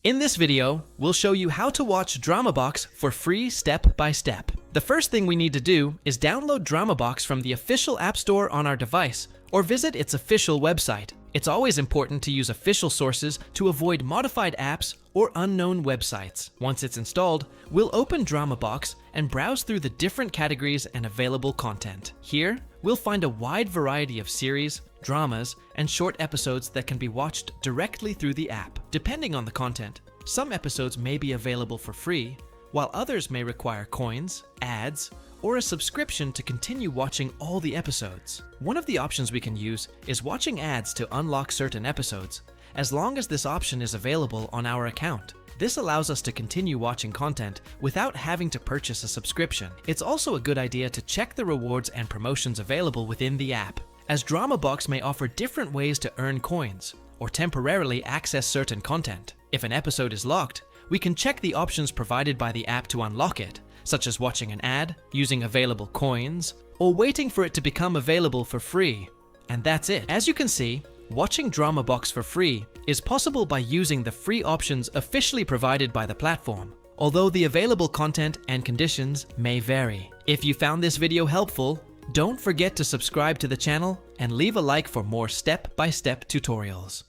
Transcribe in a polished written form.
In this video, we'll show you how to watch DramaBox for free step by step. The first thing we need to do is download DramaBox from the official App Store on our device or visit its official website. It's always important to use official sources to avoid modified apps or unknown websites. Once it's installed, we'll open DramaBox and browse through the different categories and available content. Here, we'll find a wide variety of series, dramas, and short episodes that can be watched directly through the app. Depending on the content, some episodes may be available for free, while others may require coins, ads, or a subscription to continue watching all the episodes. One of the options we can use is watching ads to unlock certain episodes, as long as this option is available on our account. This allows us to continue watching content without having to purchase a subscription. It's also a good idea to check the rewards and promotions available within the app, as DramaBox may offer different ways to earn coins or temporarily access certain content. If an episode is locked, we can check the options provided by the app to unlock it, such as watching an ad, using available coins, or waiting for it to become available for free. And that's it. As you can see, watching DramaBox for free is possible by using the free options officially provided by the platform, although the available content and conditions may vary. If you found this video helpful, don't forget to subscribe to the channel and leave a like for more step-by-step tutorials.